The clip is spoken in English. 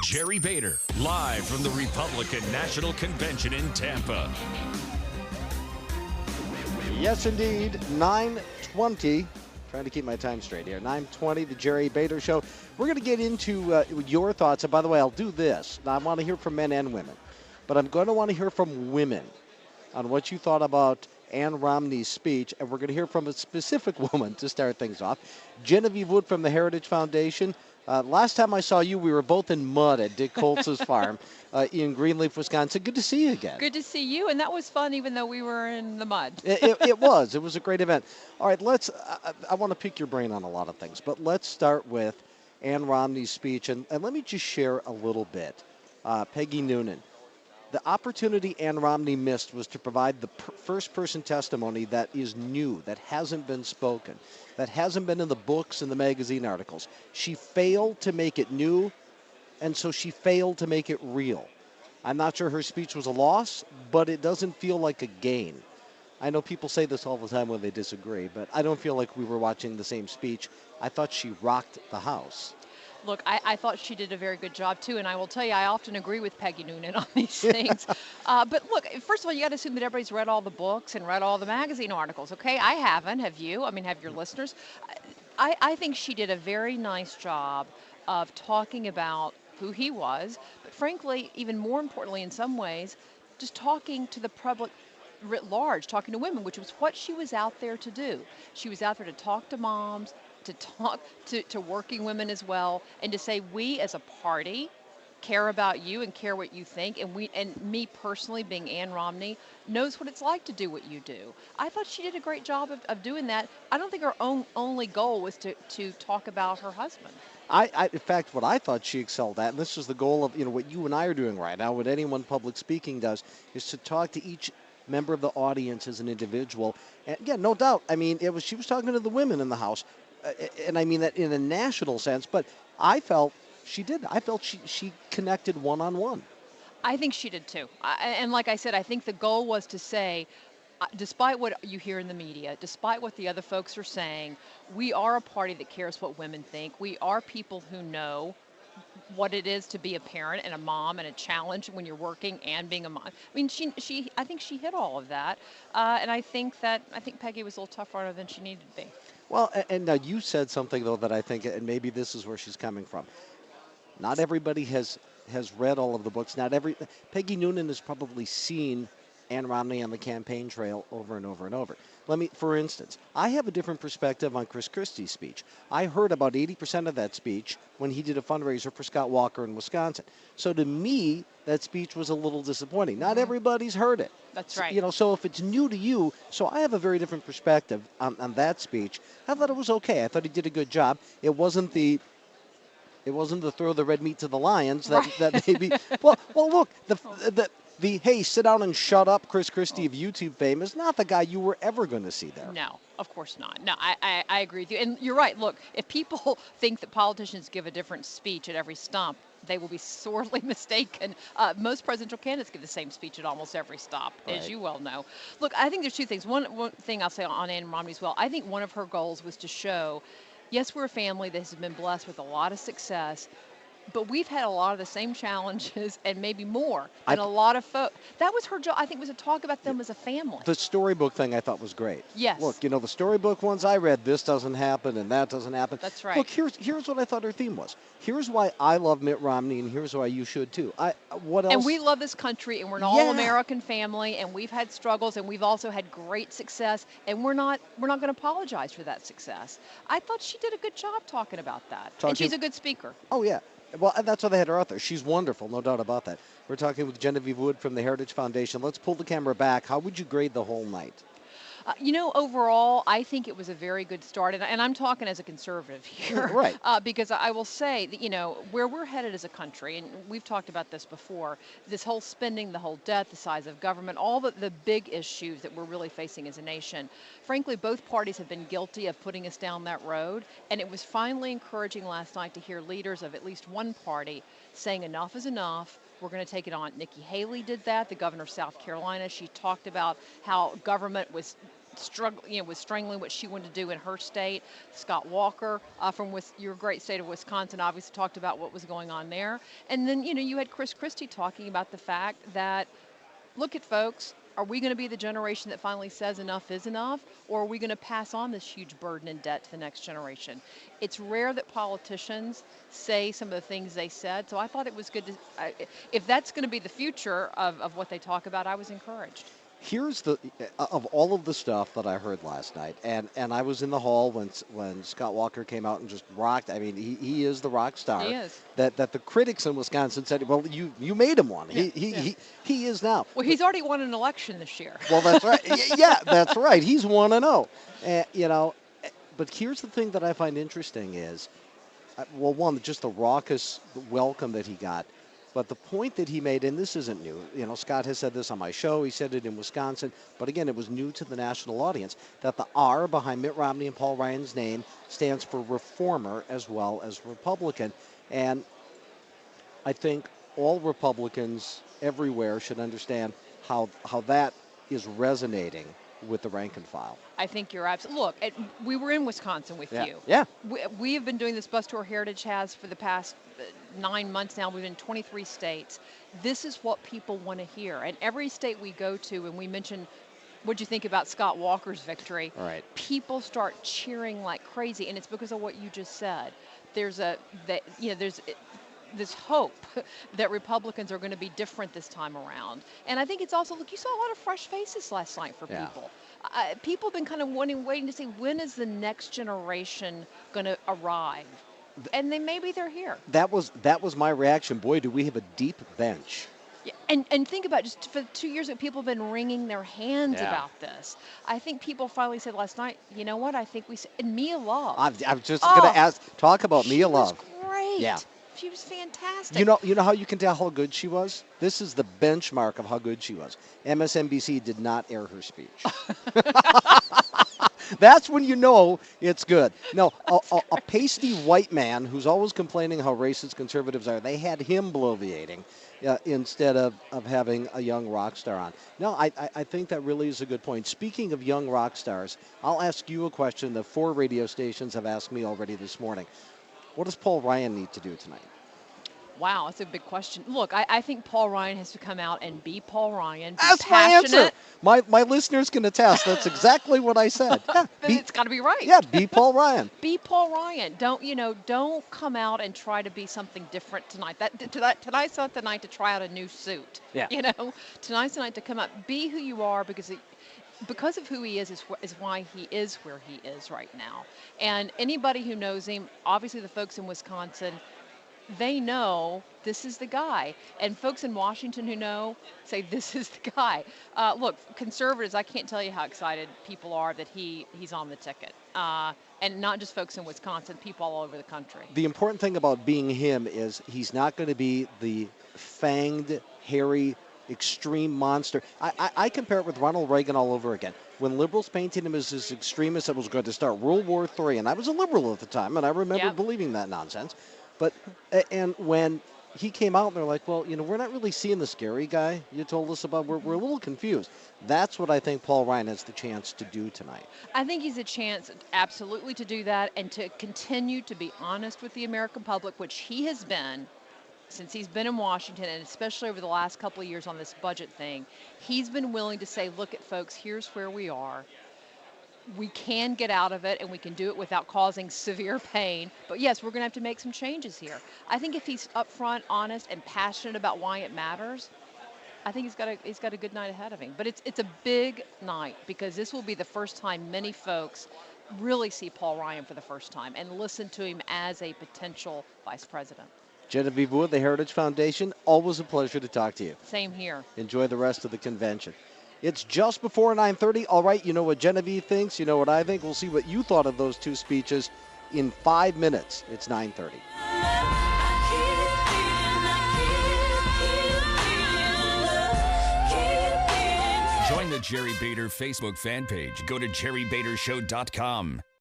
Jerry Bader, live from the Republican National Convention in Tampa. Yes, indeed. 9:20. Trying to keep my time straight here. 9:20, the Jerry Bader Show. We're going to get into your thoughts. And by the way, I'll do this. Now, I want to hear from men and women. But I'm going to want to hear from women on what you thought about Ann Romney's speech. And we're going to hear from a specific woman to start things off. Genevieve Wood from the Heritage Foundation. Last time I saw you, we were both in mud at Dick Coltz's farm in Greenleaf, Wisconsin. Good to see you again. Good to see you, and that was fun even though we were in the mud. It was. It was a great event. All right, I want to pick your brain on a lot of things, but let's start with Ann Romney's speech, and let me just share a little bit. Peggy Noonan. The opportunity Ann Romney missed was to provide the first-person testimony that is new, that hasn't been spoken, that hasn't been in the books and the magazine articles. She failed to make it new, and so she failed to make it real. I'm not sure her speech was a loss, but it doesn't feel like a gain. I know people say this all the time when they disagree, but I don't feel like we were watching the same speech. I thought she rocked the House. Look, I thought she did a very good job, too, and I will tell you, I often agree with Peggy Noonan on these things. But look, first of all, you got to assume that everybody's read all the books and read all the magazine articles, okay? I haven't. Have you? I mean, have your listeners? I think she did a very nice job of talking about who he was, but frankly, even more importantly in some ways, just talking to the public writ large, talking to women, which was what she was out there to do. She was out there to talk to moms, to talk to working women as well, and to say we as a party care about you and care what you think, and me personally, being Ann Romney, knows what it's like to do what you do. I thought she did a great job of doing that. I don't think her only goal was to talk about her husband. In fact, what I thought she excelled at, and this is the goal of what you and I are doing right now, what anyone public speaking does, is to talk to each member of the audience as an individual. And yeah, no doubt. I mean, she was talking to the women in the House. And I mean that in a national sense, but I felt she did. I felt she connected one-on-one. I think she did too. And like I said, I think the goal was to say, despite what you hear in the media, despite what the other folks are saying, we are a party that cares what women think. We are people who know what it is to be a parent and a mom, and a challenge when you're working and being a mom. I mean, I think she hit all of that, and I think Peggy was a little tougher on her than she needed to be. Well, and now you said something, though, that I think, and maybe this is where she's coming from. Not everybody has read all of the books. Peggy Noonan has probably seen Ann Romney on the campaign trail over and over and over. For instance, I have a different perspective on Chris Christie's speech. I heard about 80% of that speech when he did a fundraiser for Scott Walker in Wisconsin. So to me, that speech was a little disappointing. Not everybody's heard it. That's right. So if it's new to you, so I have a very different perspective on that speech. I thought it was okay. I thought he did a good job. It wasn't the throw the red meat to the lions that maybe. Well, look, the hey, sit down and shut up, Chris Christie of YouTube fame is not the guy you were ever going to see there. No, of course not. No, I agree with you. And you're right. Look, if people think that politicians give a different speech at every stump, they will be sorely mistaken. Most presidential candidates give the same speech at almost every stop, as you well know. Look, I think there's two things. One thing I'll say on Ann Romney as well, I think one of her goals was to show, yes, we're a family that has been blessed with a lot of success, but we've had a lot of the same challenges and maybe more. And a lot of folks. That was her job, I think, was to talk about them as a family. The storybook thing I thought was great. Yes. Look, the storybook ones I read, this doesn't happen and that doesn't happen. That's right. Look, here's what I thought her theme was. Here's why I love Mitt Romney, and here's why you should too. What else? And we love this country, and we're an all-American family, and we've had struggles, and we've also had great success, and we're not going to apologize for that success. I thought she did a good job talking about that. And she's a good speaker. Oh, yeah. Well, that's why they had her out there. She's wonderful, no doubt about that. We're talking with Genevieve Wood from the Heritage Foundation. Let's pull the camera back. How would you grade the whole night? Overall, I think it was a very good start, and I'm talking as a conservative here, right? Because I will say that where we're headed as a country, and we've talked about this before, this whole spending, the whole debt, the size of government, all the big issues that we're really facing as a nation. Frankly, both parties have been guilty of putting us down that road, and it was finally encouraging last night to hear leaders of at least one party saying enough is enough. We're going to take it on. Nikki Haley did that, the governor of South Carolina. She talked about how government was was struggling what she wanted to do in her state. Scott Walker from your great state of Wisconsin obviously talked about what was going on there. And then, you had Chris Christie talking about the fact that, look at folks, are we going to be the generation that finally says enough is enough, or are we going to pass on this huge burden and debt to the next generation? It's rare that politicians say some of the things they said, so I thought it was good to, if that's going to be the future of what they talk about, I was encouraged. Here's of all of the stuff that I heard last night, and I was in the hall when Scott Walker came out and just rocked. I mean, he is the rock star. He is. That the critics in Wisconsin said, well, you made him one. Yeah, He is now. Well, he's already won an election this year. Well, that's right. Yeah, that's right. He's 1-0. But here's the thing that I find interesting is, one, just the raucous welcome that he got. But the point that he made, and this isn't new, Scott has said this on my show, he said it in Wisconsin, but again, it was new to the national audience, that the R behind Mitt Romney and Paul Ryan's name stands for reformer as well as Republican. And I think all Republicans everywhere should understand how that is resonating with the rank and file. I think you're absolutely. Look, we were in Wisconsin with you. Yeah. We have been doing this Bus Tour Heritage has for the past 9 months now. We've been in 23 states. This is what people want to hear. And every state we go to, and we mentioned, what'd you think about Scott Walker's victory? All right. People start cheering like crazy, and it's because of what you just said. There's this hope that Republicans are going to be different this time around. And I think it's also, look, you saw a lot of fresh faces last night for people. People have been kind of waiting to see, when is the next generation going to arrive? And maybe they're here. That was my reaction. Boy, do we have a deep bench. Yeah, and think about just for 2 years ago, people have been wringing their hands about this. I think people finally said last night, you know what? I think and Mia Love. I'm just going to talk about Mia Love. She was great. Yeah. She was fantastic. You know how you can tell how good she was? This is the benchmark of how good she was. MSNBC did not air her speech. That's when you know it's good. No, a pasty white man who's always complaining how racist conservatives are, they had him bloviating instead of having a young rock star on. No, I think that really is a good point. Speaking of young rock stars, I'll ask you a question that 4 radio stations have asked me already this morning. What does Paul Ryan need to do tonight? Wow, that's a big question. Look, I think Paul Ryan has to come out and be Paul Ryan. Be that's passionate. my answer. My listeners can attest. That's exactly what I said. Yeah, it's got to be right. Yeah, be Paul Ryan. Be Paul Ryan. Don't come out and try to be something different tonight. Tonight's not the night to try out a new suit. Yeah. Tonight's the night to come out, be who you are, because of who he is why he is where he is right now. And anybody who knows him, obviously the folks in Wisconsin, they know this is the guy. And folks in Washington who know say this is the guy. Look, conservatives, I can't tell you how excited people are that he's on the ticket. And not just folks in Wisconsin, people all over the country. The important thing about being him is he's not going to be the fanged, hairy, extreme monster. I compare it with Ronald Reagan all over again. When liberals painted him as this extremist that was going to start World War III, and I was a liberal at the time, and I remember believing that nonsense. And when he came out and they're like, well, we're not really seeing the scary guy you told us about. We're a little confused. That's what I think Paul Ryan has the chance to do tonight. I think he's a chance absolutely to do that and to continue to be honest with the American public, which he has been since he's been in Washington, and especially over the last couple of years on this budget thing. He's been willing to say, look at folks, here's where we are. We can get out of it, and we can do it without causing severe pain. But yes, we're going to have to make some changes here. I think if he's upfront, honest, and passionate about why it matters, I think he's got a good night ahead of him. But it's a big night, because this will be the first time many folks really see Paul Ryan for the first time and listen to him as a potential vice president. Genevieve Wood, the Heritage Foundation, always a pleasure to talk to you. Same here. Enjoy the rest of the convention. It's just before 9:30. All right, you know what Genevieve thinks. You know what I think. We'll see what you thought of those 2 speeches in 5 minutes. It's 9:30. Join the Jerry Bader Facebook fan page. Go to jerrybadershow.com.